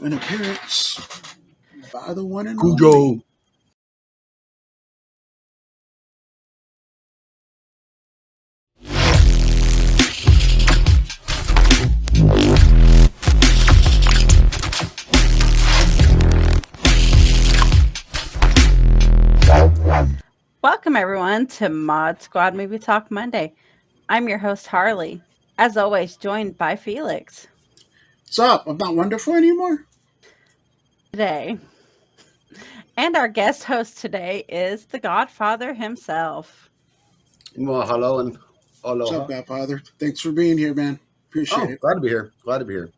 An appearance by the one and Cujo. only. Welcome, everyone, to Mod Squad Movie Talk Monday. I'm your host, Harley, as always, joined by Felix What's up? I'm not wonderful anymore. today. And our guest host today is the Godfather himself. Well, hello and What's aloha. up, Godfather? Thanks for being here, man. Appreciate it. Glad to be here. Glad to be here.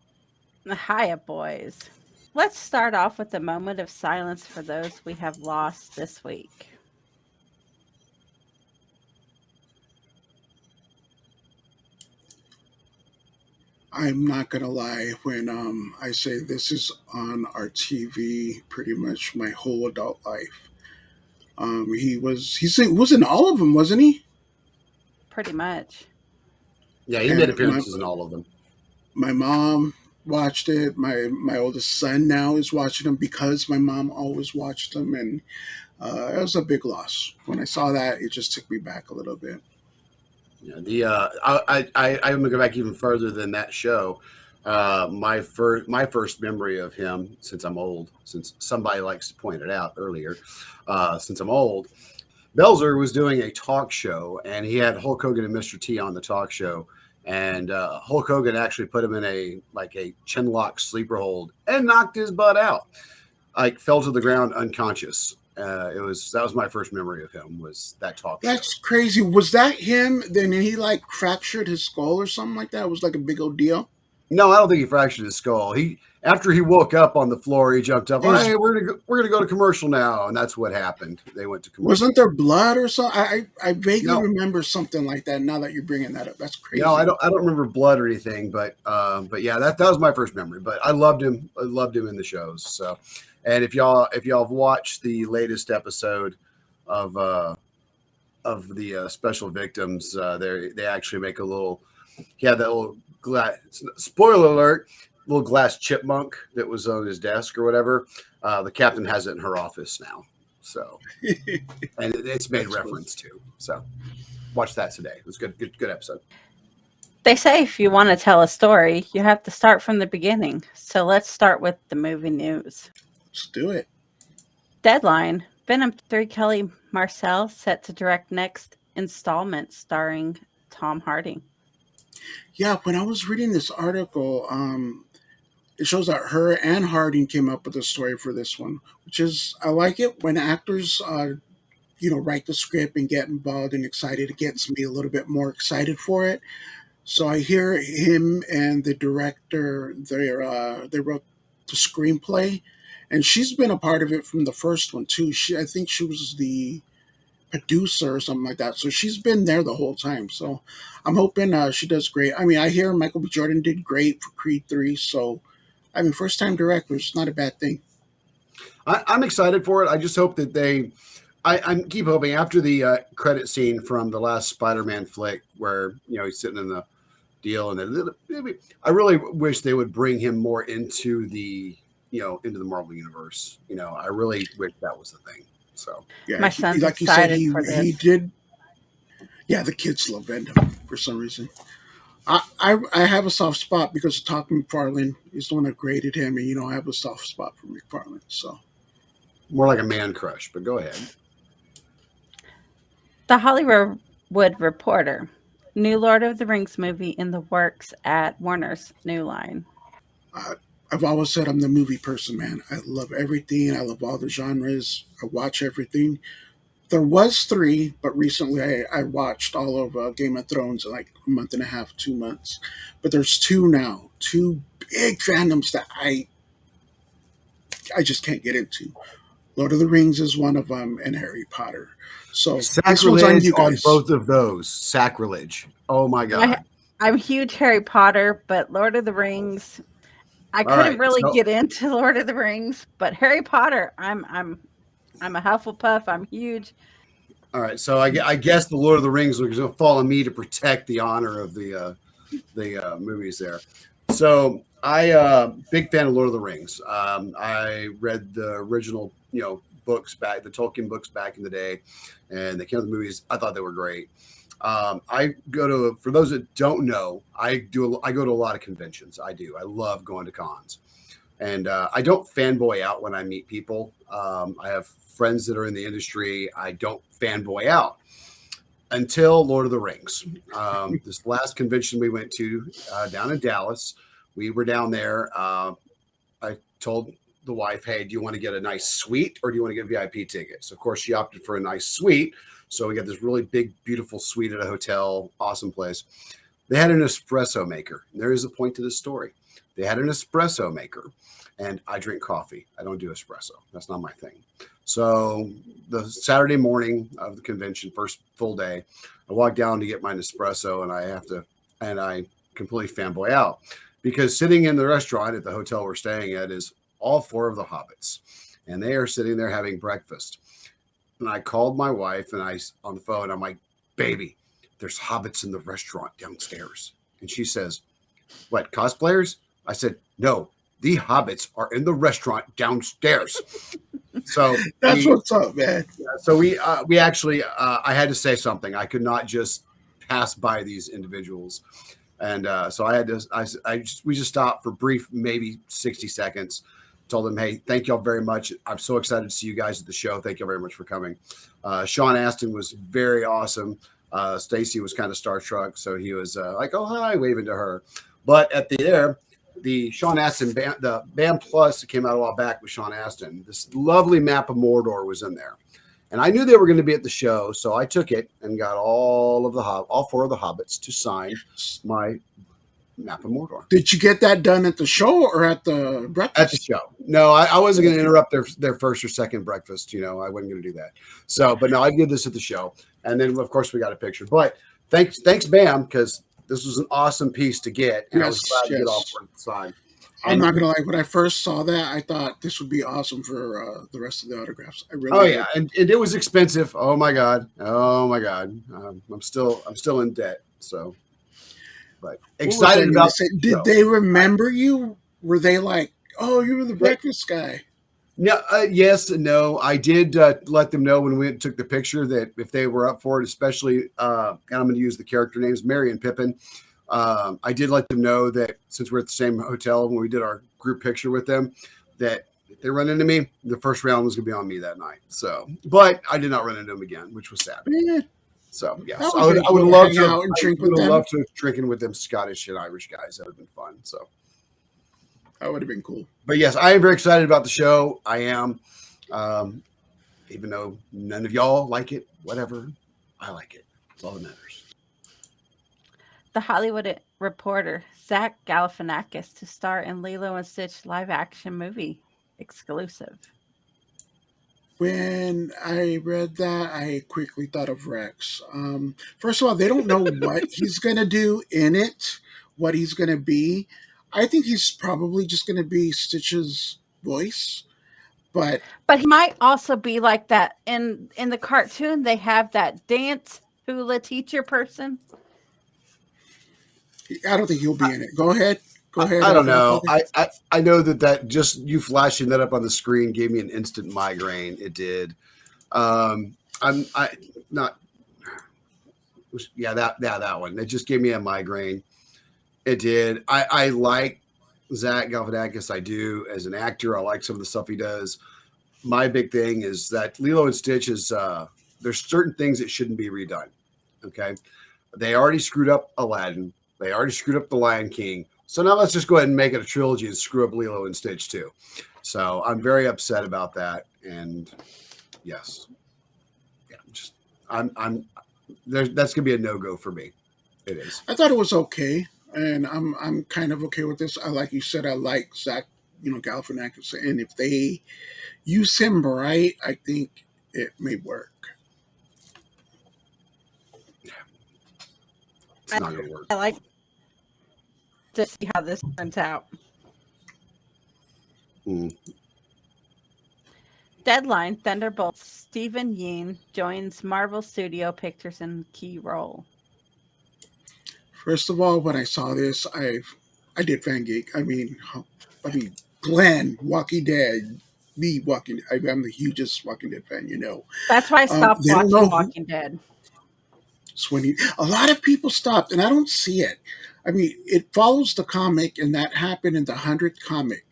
Hiya, boys. Let's start off with a moment of silence for those we have lost this week. I'm not gonna lie when I say this is on our TV pretty much my whole adult life. He was in all of them, wasn't he? Pretty much. Yeah, he And made appearances in all of them. my mom watched it. My oldest son now is watching them because my mom always watched them, and it was a big loss. When I saw that, it just took me back a little bit. Yeah, I'm gonna go back even further than that show. My first memory of him, since I'm old, since somebody likes to point it out earlier, since I'm old, Belzer was doing a talk show, and he had Hulk Hogan and Mr. T on the talk show, and Hulk Hogan actually put him in a chin lock sleeper hold and knocked his butt out, like fell to the ground unconscious. That was my first memory of him, was that talk show. That's crazy. Was that him? Then he like fractured his skull or something like that. It was like a big old deal. No, I don't think he fractured his skull. After he woke up on the floor, he jumped up. Hey, we're gonna go to commercial now, and that's what happened. They went to commercial. Wasn't there blood or something? I vaguely remember something like that. Now that you're bringing that up, that's crazy. No, I don't remember blood or anything, but yeah, that was my first memory. But I loved him. I loved him in the shows. So, and if y'all have watched the latest episode of the special victims, they actually make a little. He had that little glass. Spoiler alert. Little glass chipmunk that was on his desk or whatever. The captain has it in her office now. So, and it's made reference to. So, watch that today. It was good episode. They say if you want to tell a story, you have to start from the beginning. So let's start with the movie news. Let's do it. Deadline. Venom 3 Kelly Marcel set to direct next installment starring Tom Hardy. Yeah, when I was reading this article, it shows that her and Harding came up with a story for this one, which is, I like it when actors, write the script and get involved and excited. It gets me a little bit more excited for it. So I hear him and the director, they wrote the screenplay, and she's been a part of it from the first one too. I think she was the producer or something like that. So she's been there the whole time. So I'm hoping she does great. I mean, I hear Michael B. Jordan did great for Creed 3. So, I mean, first time directors, not a bad thing. I'm excited for it. I just hope that I keep hoping after the credit scene from the last Spider-Man flick where, he's sitting in the deal, and I really wish they would bring him more into the Marvel universe. I really wish that was the thing. So yeah, my son's like excited you said, he did. Yeah, the kids love Venom for some reason. I have a soft spot because Todd McFarlane is the one that created him, and I have a soft spot for McFarlane. So more like a man crush, but go ahead. The Hollywood Reporter. New Lord of the Rings movie in the works at Warner's New Line. I've always said I'm the movie person, man. I love everything. I love all the genres. I watch everything. There was 3, but recently I watched all of Game of Thrones in like a month and a half, 2 months. But there's 2 now. 2 big fandoms that I just can't get into. Lord of the Rings is one of them, and Harry Potter. So sacrilege on you guys. On both of those. Sacrilege. Oh my God. I'm a huge Harry Potter, but Lord of the Rings, I couldn't really get into Lord of the Rings, but Harry Potter, I'm a Hufflepuff. I'm huge. All right, so I guess the Lord of the Rings was going to fall on me to protect the honor of the movies there. So Big fan of Lord of the Rings. I read the original, books back, the Tolkien books back in the day, and they came out the movies. I thought they were great. For those that don't know, I go to a lot of conventions. I do. I love going to cons, and I don't fanboy out when I meet people. I have friends that are in the industry. I don't fanboy out until Lord of the Rings. This last convention we went to down in Dallas, we were down there. I told the wife, hey, do you want to get a nice suite or do you want to get VIP tickets? Of course, she opted for a nice suite. So we got this really big, beautiful suite at a hotel, awesome place. They had an espresso maker. And there is a point to this story. They had an espresso maker, and I drink coffee. I don't do espresso. That's not my thing. So the Saturday morning of the convention, first full day, I walk down to get my Nespresso, and I completely fanboy out because sitting in the restaurant at the hotel we're staying at is all 4 of the hobbits, and they are sitting there having breakfast. And I called my wife and on the phone, I'm like, baby, there's hobbits in the restaurant downstairs. And she says, what, cosplayers? I said, no, the hobbits are in the restaurant downstairs. So that's what's up, man. So we actually, I had to say something. I could not just pass by these individuals. And so I had to, we just stopped for brief, maybe 60 seconds. Told them, hey, thank y'all very much. I'm so excited to see you guys at the show. Thank you very much for coming. Sean Astin was very awesome. Stacy was kind of starstruck. So he was like, oh, hi, waving to her. But at the Sean Astin band, the Band Plus that came out a while back with Sean Astin, this lovely map of Mordor was in there. And I knew they were going to be at the show. So I took it and got all 4 of the hobbits to sign my map of Mordor. Did you get that done at the show or at the breakfast? At the show. No, I wasn't going to interrupt their first or second breakfast. I wasn't going to do that. So, but no, I did this at the show. And then, of course, we got a picture. But thanks, Bam, because this was an awesome piece to get. And I was glad to get all 4 the side. I'm not going to lie. When I first saw that, I thought this would be awesome for the rest of the autographs. I really did. Yeah. And it was expensive. Oh, my God. I'm still in debt. So. But excited about it. Did they remember you? Were they like, oh, you were the breakfast guy? No, yes and no. I did let them know when we took the picture that if they were up for it, especially, and I'm going to use the character names, Merry and Pippin. I did let them know that since we're at the same hotel when we did our group picture with them, that if they run into me, the first round was going to be on me that night. So, but I did not run into them again, which was sad. Yeah. So yes, I would love to out and drink with them. Love to drinking with them Scottish and Irish guys. That would have been fun. So that would have been cool. But yes, I am very excited about the show. I am, even though none of y'all like it. Whatever, I like it. That's all that matters. The Hollywood Reporter, Zach Galifianakis, to star in Lilo and Stitch live-action movie exclusive. When I read that, I quickly thought of Rex. First of all, they don't know what he's going to do in it, what he's going to be. I think he's probably just going to be Stitch's voice. But he might also be like that. In the cartoon, they have that dance hula teacher person. I don't think he'll be in it. Go ahead. I don't know. I know that just you flashing that up on the screen gave me an instant migraine. It did. That one. It just gave me a migraine. It did. I like Zach Galifianakis. I do as an actor. I like some of the stuff he does. My big thing is that Lilo and Stitch is there's certain things that shouldn't be redone. Okay, they already screwed up Aladdin. They already screwed up The Lion King. So now let's just go ahead and make it a trilogy and screw up Lilo and Stitch too. So I'm very upset about that. And yes, that's gonna be a no-go for me. It is. I thought it was okay, and I'm kind of okay with this. Like you said, I like Zach, Galifianakis, and if they use him right, I think it may work. It's not gonna work. I like to see how this turns out. Deadline: Thunderbolts Stephen Yeun joins Marvel Studio Pictures in key role. First of all, when I saw this, I I did Fan Geek. I mean, Glenn, Walking Dead, me Walking. I'm the hugest Walking Dead fan. That's why I stopped They don't watching know who. Walking Dead. Sweeney. A lot of people stopped, and I don't see it. I mean, it follows the comic, and that happened in the 100th comic.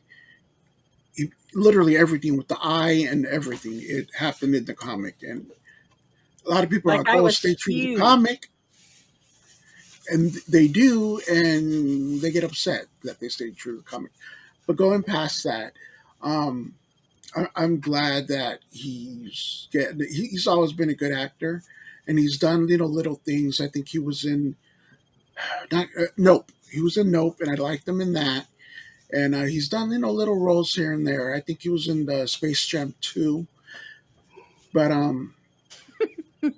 Literally everything with the eye and everything, it happened in the comic, and a lot of people are Like like, I "Oh, was stay true to the huge. comic," and they do, and they get upset that they stay true to the comic. But going past that, um, I'm glad that he's always been a good actor, and he's done little things. I think he was in not Nope. He was in Nope, and I liked him in that. And he's done little roles here and there. I think he was in the Space Jam 2. But was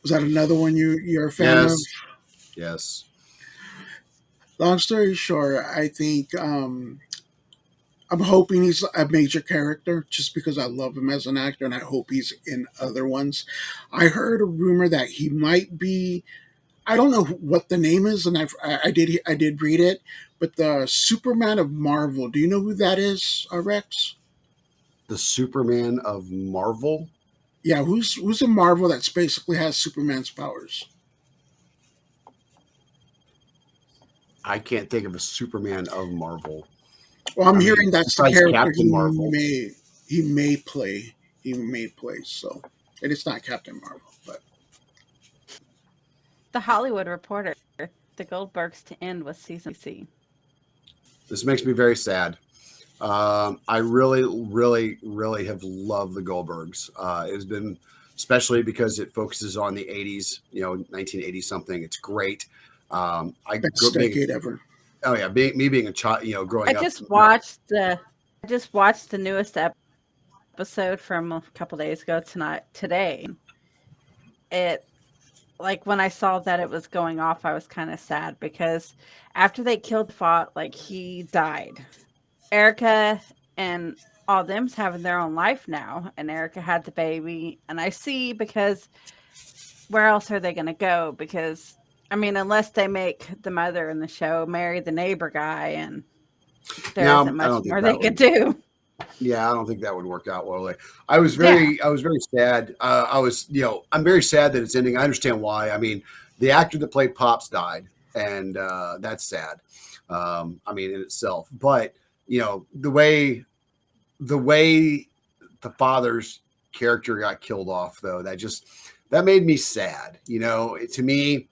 that another one you're a fan of? Yes, yes. Long story short, I think I'm hoping he's a major character just because I love him as an actor, and I hope he's in other ones. I heard a rumor that he might be. I don't know what the name is, and I did read it, but the Superman of Marvel. Do you know who that is, Rex? The Superman of Marvel. Yeah, who's in Marvel that's basically has Superman's powers? I can't think of a Superman of Marvel. Well, I'm I mean, hearing that's the besides character Captain Marvel. he may play. He may play. So, and it's not Captain Marvel, but The Hollywood Reporter. The Goldbergs to end with season C. This makes me very sad. I really, really, really have loved the Goldbergs. It has been, especially because it focuses on the 80s, 1980 something. It's great. best decade ever. Oh yeah, me being a child, I growing up. just watched the newest episode from a couple days ago today. It like when I saw that it was going off, I was kind of sad because after they killed Fought, like he died. Erica and all them's having their own life now, and Erica had the baby, and I see because where else are they going to go? Because I mean, unless they make the mother in the show marry the neighbor guy, and there Now isn't I much don't think more that they could do. Yeah, I don't think that would work out well. Like, Yeah, I was very sad. I'm very sad that it's ending. I understand why. I mean, the actor that played Pops died, and that's sad. I mean, in itself, but the way the father's character got killed off, though, that made me sad. To me,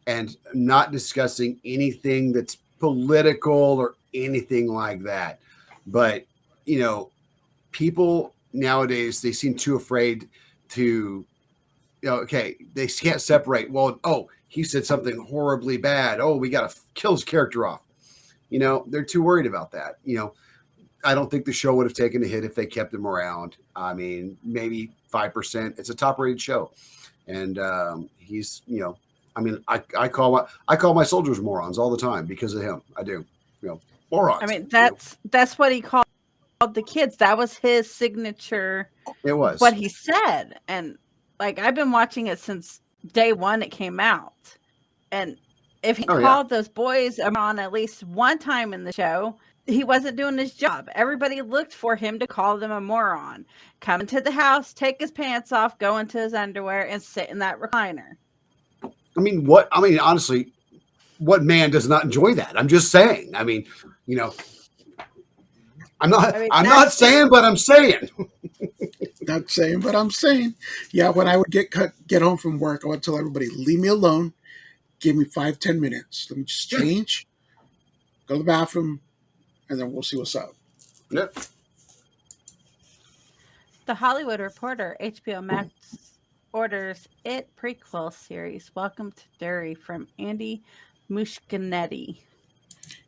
and not discussing anything that's political or anything like that, but people nowadays, they seem too afraid to, okay, they can't separate. Well, oh, he said something horribly bad. Oh, we got to kill his character off. They're too worried about that. I don't think the show would have taken a hit if they kept him around. I mean, maybe 5%. It's a top rated show. And he's, I mean, I call my soldiers morons all the time because of him. I do, morons. I mean that's what he called the kids. That was his signature. It was what he said, and like I've been watching it since day one it came out, and if he called those boys on at least one time in the show, he wasn't doing his job. Everybody looked for him to call them a moron. Come into the house, take his pants off, go into his underwear, and sit in that recliner. Honestly, what man does not enjoy that? I'm just saying. I mean, I'm not saying, but I'm saying. Not saying, but I'm saying. Yeah, when I would get home from work, I would tell everybody, leave me alone. Give me 5-10 minutes. Let me just change, go to the bathroom, and then we'll see what's up. Yep. The Hollywood Reporter, HBO Max orders It prequel series. Welcome to Derry from Andy Muschietti.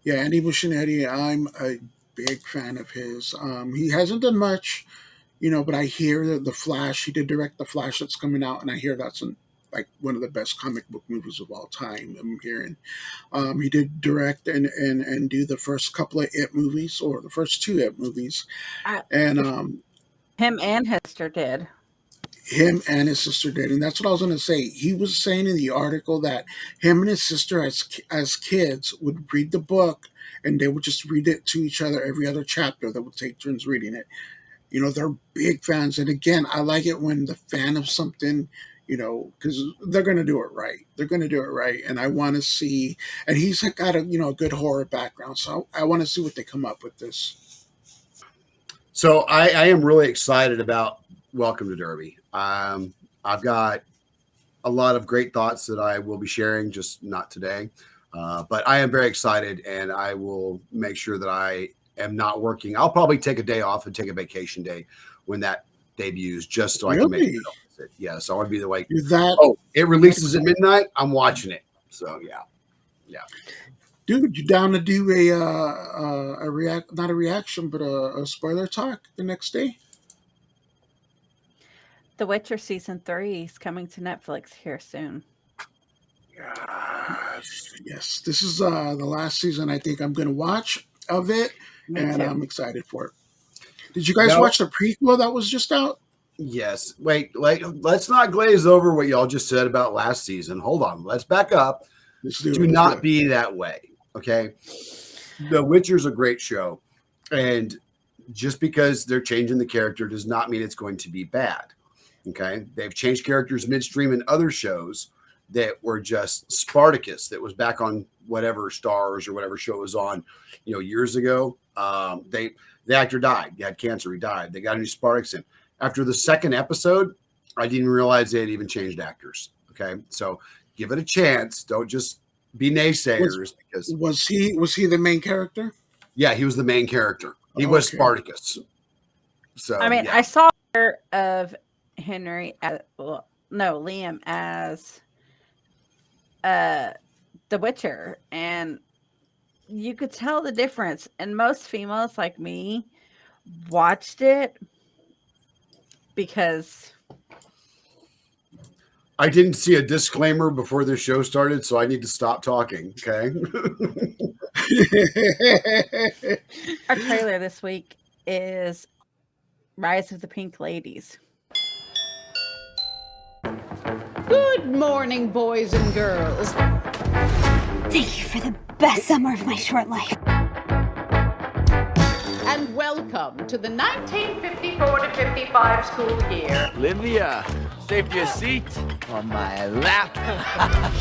Yeah, Andy Muschietti, I'm a big fan of his. He hasn't done much, but I hear that The Flash, he did direct The Flash that's coming out, and I hear that's like one of the best comic book movies of all time, I'm hearing. He did direct and do the first couple of It movies, or the first two It movies. And him and Hester did. him and his sister did, and that's what I was going to say. He was saying in the article that him and his sister, as kids, would read the book, and they would just read it to each other every other chapter. They would take turns reading it. They're big fans, and again, I like it when the fan of something, because they're going to do it right. They're going to do it right, and I want to see. And he's got a good horror background, so I want to see what they come up with this. So I am really excited about Welcome to Derby. I've got a lot of great thoughts that I will be sharing, just not today. But I am very excited, and I will make sure that I am not working. I'll probably take a day off and take a vacation day when that debuts, just so I can make it. Yeah, so I want to be the way. It releases at midnight. I'm watching it. So yeah. Dude, you down to do not a reaction, but a spoiler talk the next day? The Witcher season 3 is coming to Netflix here soon. Yes. This is the last season I think I'm going to watch of it, and I'm excited for it. Did you guys watch the prequel that was just out? Yes. Wait, let's not glaze over what y'all just said about last season. Hold on. Let's back up. Do not be that way. Okay. The Witcher's a great show. And just because they're changing the character does not mean it's going to be bad. Okay. They've changed characters midstream in other shows that were just Spartacus, that was back on whatever Stars or whatever show it was on, years ago. The actor died. He had cancer. He died. They got a new Spartacus in. After the second episode, I didn't realize they had even changed actors. Okay. So give it a chance. Don't just be naysayers. Was he the main character? Yeah, he was the main character. He was Spartacus. So I saw her of Henry Liam as the Witcher, and you could tell the difference. And most females like me watched it because I didn't see a disclaimer before this show started, so I need to stop talking. Okay. Our trailer this week is Rise of the Pink Ladies. Good morning, boys and girls. Thank you for the best summer of my short life. And welcome to the 1954 to 55 school year. Olivia, save your seat on my lap.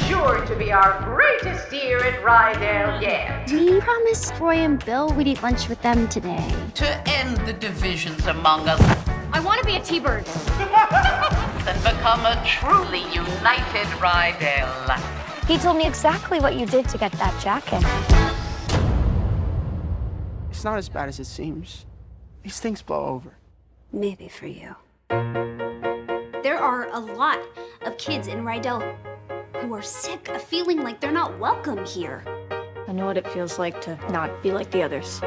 Sure to be our greatest year at Rydell yet. We promised Roy and Bill we'd eat lunch with them today. To end the divisions among us. I want to be a T-bird. And become a truly united Rydell. He told me exactly what you did to get that jacket. It's not as bad as it seems. These things blow over. Maybe for you. There are a lot of kids in Rydell who are sick of feeling like they're not welcome here. I know what it feels like to not be like the others.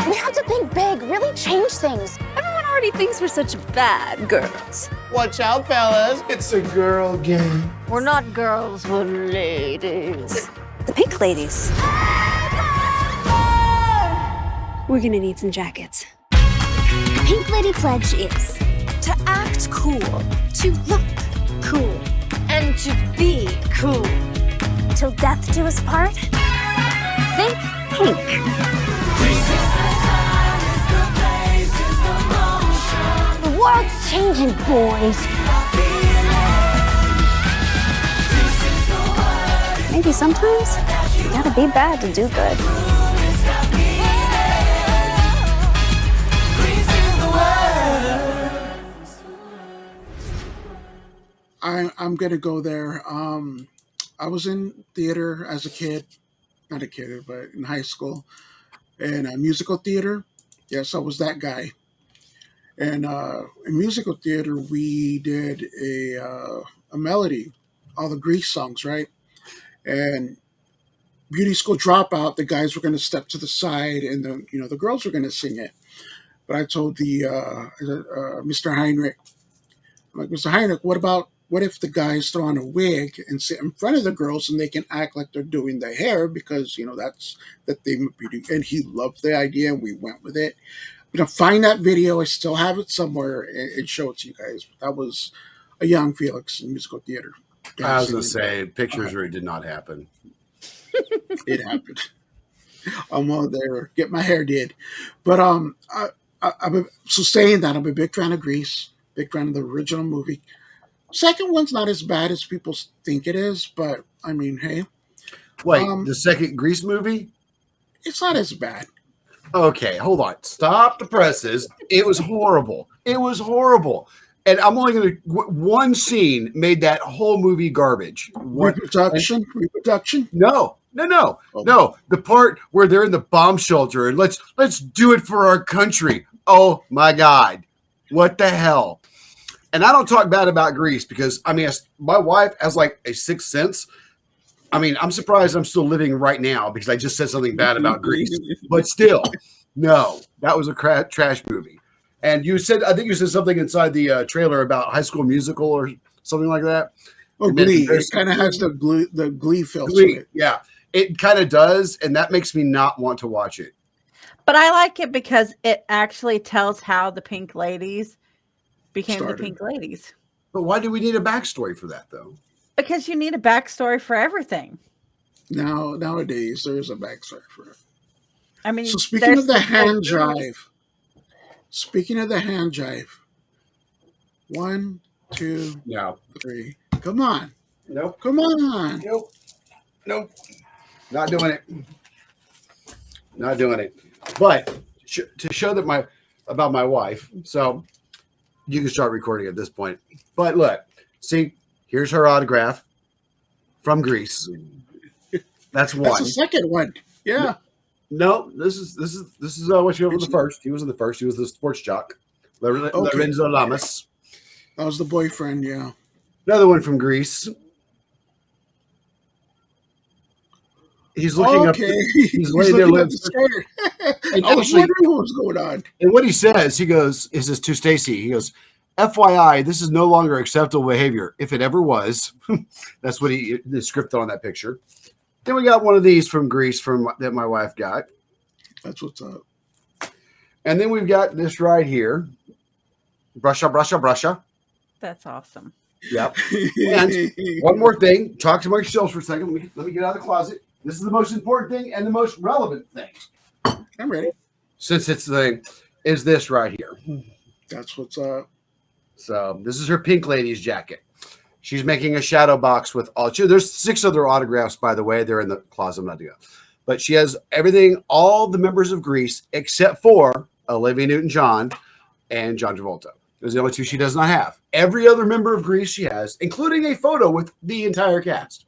We have to think big, really change things. Everyone already thinks we're such bad girls. Watch out, fellas. It's a girl game. We're not girls, we're ladies. The pink ladies. We're gonna need some jackets. The Pink Lady Pledge is to act cool, to look cool, and to be cool. Till death do us part. Think pink. The world's changing, boys. Maybe sometimes you gotta be bad to do good. I'm gonna go there. I was in theater as a kid, not a kid, but in high school, and musical theater. Yes, I was that guy. And in musical theater, we did a melody, all the Grease songs, right? And Beauty School Dropout, the guys were going to step to the side, and the girls were going to sing it. But I told the Mr. Heinrich, I'm like, Mr. Heinrich, what about what if the guys throw on a wig and sit in front of the girls and they can act like they're doing the hair because, that's the theme of beauty. And he loved the idea and we went with it. Find that video. I still have it somewhere and show it to you guys. That was a young Felix in musical theater. I was going to say, pictures where it did not happen. It happened. I'm out there, get my hair did. But so saying that, I'm a big fan of Grease, big fan of the original movie. Second one's not as bad as people think it is, but I mean, hey. Wait, the second Grease movie? It's not as bad. Okay, hold on. Stop the presses. It was horrible. It was horrible. And I'm only going to... One scene made that whole movie garbage. Reproduction? No. The part where they're in the bomb shelter and let's do it for our country. Oh, my God. What the hell? And I don't talk bad about Grease because, my wife has like a sixth sense. I'm surprised I'm still living right now because I just said something bad about Grease. But still, no, that was a trash movie. And I think you said something inside the trailer about High School Musical or something like that. Oh, Glee. It kind of has the Glee feel to it. Yeah, it kind of does. And that makes me not want to watch it. But I like it because it actually tells how the Pink Ladies became the Pink Ladies. But why do we need a backstory for that, though? Because you need a backstory for everything. Nowadays, there is a backstory for it. So speaking of the hand jive, 1, 2, 3. Come on. Nope. Come on. Nope. Not doing it. But to show that about my wife, so you can start recording at this point. But look, see, here's her autograph from Grease. That's one. That's the second one. Yeah. No, this is what she was the first. He was in the first. He was the sports jock, Lorenzo Lamas. That was the boyfriend. Yeah. Another one from Grease. He's looking up. He's laying there. I was wondering what was going on. And what he says, he goes, "Is this to Stacy?" He goes, "FYI, this is no longer acceptable behavior. If it ever was." That's what the script on that picture. Then we got one of these from Grease that my wife got. That's what's up. And then we've got this right here. Brusha. That's awesome. Yep. And one more thing. Talk to myself for a second. Let me get out of the closet. This is the most important thing and the most relevant thing. I'm ready. Since it's is this right here. That's what's up. So this is her Pink Ladies jacket. She's making a shadow box with there's 6 other autographs, by the way. They're in the closet. I'm not doing it. But she has everything, all the members of Grease, except for Olivia Newton-John and John Travolta. Those are the only 2 she does not have. Every other member of Grease she has, including a photo with the entire cast.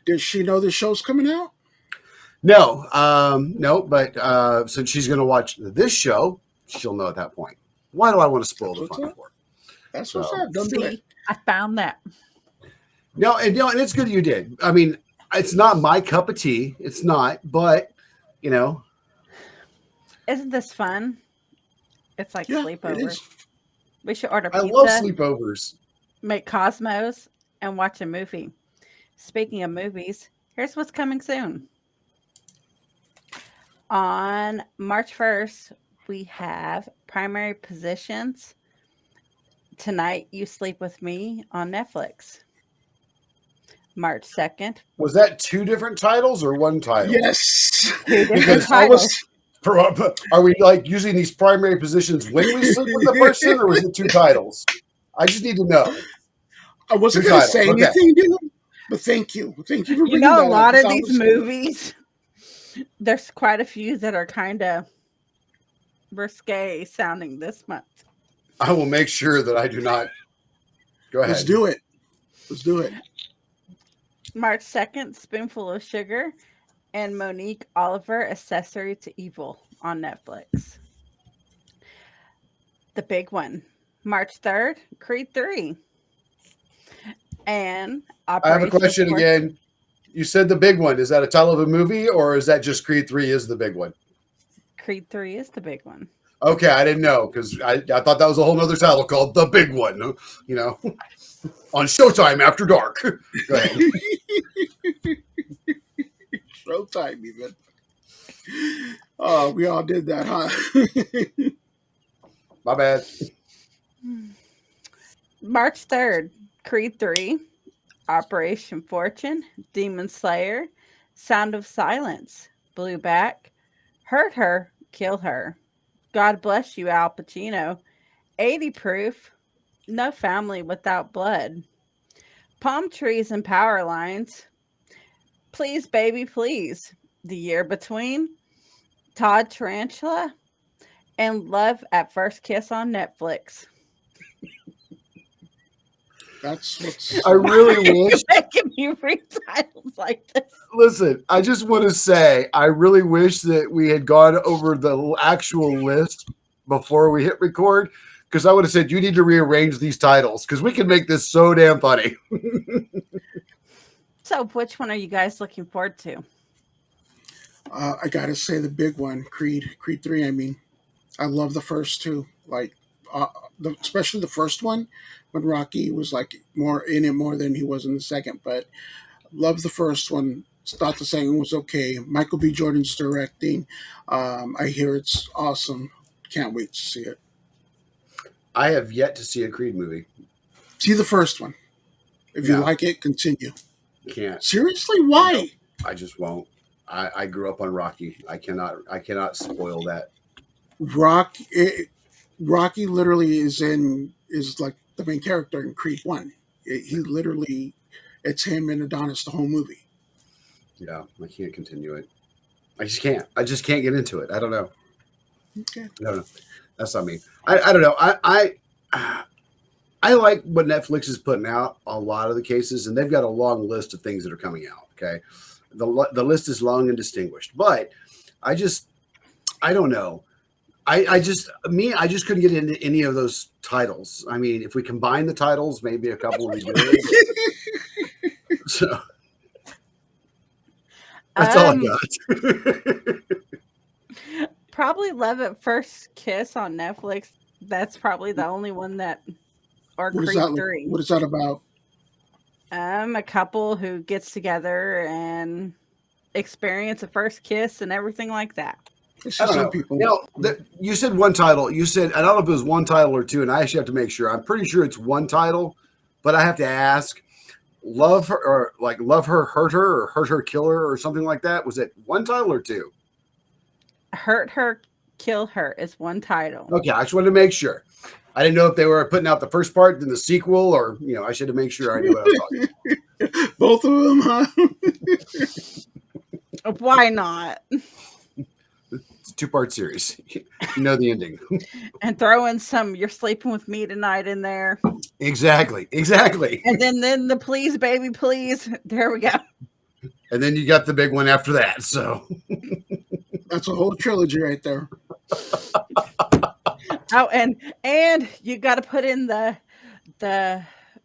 Does she know the show's coming out? No. But since she's going to watch this show, she'll know at that point. Why do I want to spoil the fun for her? That's what's up. Don't do it. I found that. No, and it's good that you did. It's not my cup of tea. It's not, but Isn't this fun? It's like sleepover. We should order pizza. I love sleepovers. Make Cosmos and watch a movie. Speaking of movies, here's what's coming soon. On March 1st, we have Primary Positions. Tonight, You Sleep With Me on Netflix. March 2nd. Was that 2 different titles or one title? Yes. 2 different titles. Are we using these primary positions when we sleep with the person, or was it 2 titles? I just need to know. I wasn't going to say anything, dude, but thank you. Thank you for bringing that up. A lot of these movies, there's quite a few that are kind of risque sounding this month. I will make sure that I do not. Go ahead. Let's do it. March 2nd, Spoonful of Sugar and Monique Oliver, Accessory to Evil on Netflix. The big one. March 3rd, Creed 3. And I have a question again. You said the big one. Is that a title of a movie, or is that just Creed 3 is the big one? Creed 3 is the big one. Okay, I didn't know because I thought that was a whole other title called The Big One. on Showtime after dark. Go ahead. Showtime, even. Oh, we all did that, huh? My bad. March 3rd, Creed 3, Operation Fortune, Demon Slayer, Sound of Silence, Blueback, Hurt Her, Kill Her, God Bless You, Al Pacino, 80 Proof, No Family Without Blood, Palm Trees and Power Lines, Please Baby Please, The Year Between, Todd Tarantula, and Love at First Kiss on Netflix. That's what's. I really wish. Making me read titles like this. Listen, I just want to say, I really wish that we had gone over the actual list before we hit record, because I would have said you need to rearrange these titles because we can make this so damn funny. So, which one are you guys looking forward to? I gotta say the big one, Creed 3. I mean, I love the first two, like especially the first one when Rocky was like more in it more than he was in the second. But love the first one. Thought the second was okay. Michael B. Jordan's directing. I hear it's awesome. Can't wait to see it. I have yet to see a Creed movie. See the first one. If you like it, continue. Can't. Seriously, why? No, I just won't. I grew up on Rocky. I cannot spoil that. Rocky literally is like the main character in Creed 1. It's him and Adonis the whole movie. Yeah, I can't continue it. I just can't. I just can't get into it. I don't know. Okay. I don't know. That's not me. I don't know. I like what Netflix is putting out a lot of the cases, and they've got a long list of things that are coming out. Okay. The list is long and distinguished, but I don't know. I just couldn't get into any of those titles. I mean, if we combine the titles, maybe a couple would be good. So that's all I got. Probably Love at First Kiss on Netflix. That's probably the only one that, or Creed 3. What is that about? A couple who gets together and experience a first kiss and everything like that. I don't know. People. You said one title. You said, I don't know if it was one title or two, and I actually have to make sure. I'm pretty sure it's one title, but I have to ask. Love Her, or like Love Her, Hurt Her, or Hurt Her, Kill Her, or something like that. Was it one title or two? Hurt Her, Kill Her is one title. Okay, I just wanted to make sure. I didn't know if they were putting out the first part, then the sequel, or I should have made sure I knew what I was talking about. Both of them, huh? Why not? It's a 2-part series. You know the ending. And throw in some "You're Sleeping With Me Tonight" in there. Exactly. And then the "Please Baby Please." There we go. And then you got the big one after that. So that's a whole trilogy right there. Oh, and you got to put in the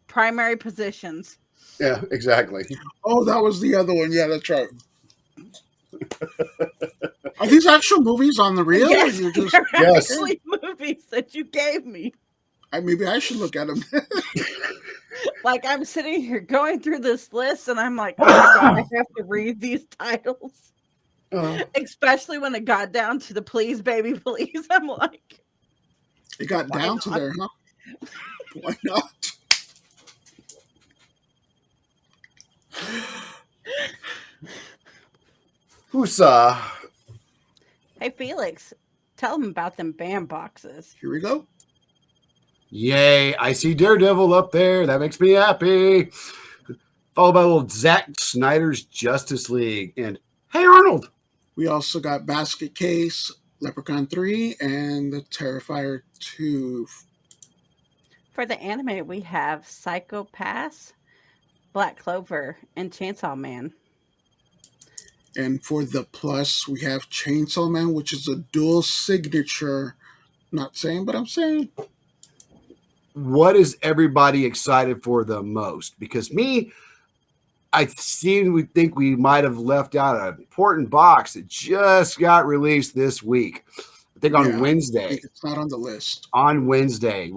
primary positions. Yeah, exactly. Oh, that was the other one. Yeah, that's right. Are these actual movies on the reel? Yes, they're actually movies that you gave me. Maybe I should look at them. Like, I'm sitting here going through this list, and I'm like, oh my God, I have to read these titles. Especially when it got down to the "Please Baby Please." I'm like, it got down to there, huh? Why not? Whoosah. Hey, Felix, tell them about them BAM boxes. Here we go. Yay, I see Daredevil up there. That makes me happy. Followed by little Zack Snyder's Justice League. And Hey Arnold. We also got Basket Case, Leprechaun 3, and the Terrifier 2. For the anime, we have Psycho Pass, Black Clover, and Chainsaw Man. And for the plus, we have Chainsaw Man, which is a dual signature. Not saying, but I'm saying. What is everybody excited for the most? Because I think we might have left out an important box that just got released this week. think Yeah, on I Wednesday. think it's not on the list. On Wednesday,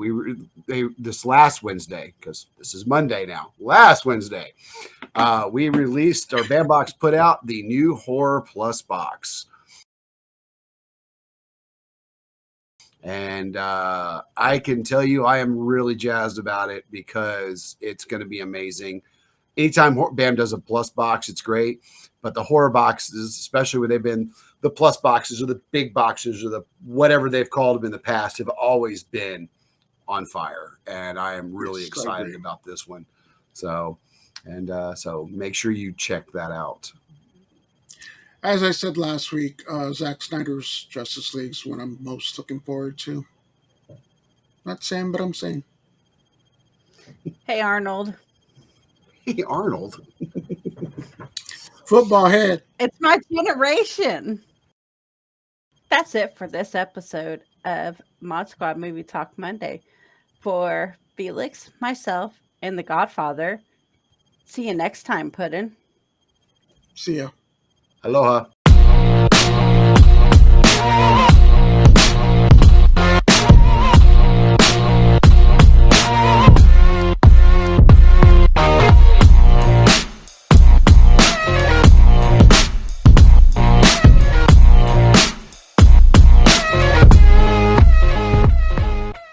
this last Wednesday, because this is Monday now. Last Wednesday, we released, our Bandbox put out the new Horror Plus box. And I can tell you, I am really jazzed about it because it's going to be amazing. Anytime BAM does a plus box, it's great. But the horror boxes, especially when they've been the plus boxes or the big boxes or the whatever they've called them in the past, have always been on fire. And I am really excited about this one. So make sure you check that out. As I said last week, Zack Snyder's Justice League is what I'm most looking forward to. Not saying, but I'm saying. Hey, Arnold. Hey, Arnold. Football head. It's my generation. That's it for this episode of Mod Squad Movie Talk Monday. For Felix, myself, and the Godfather, see you next time, Puddin'. See ya. Aloha.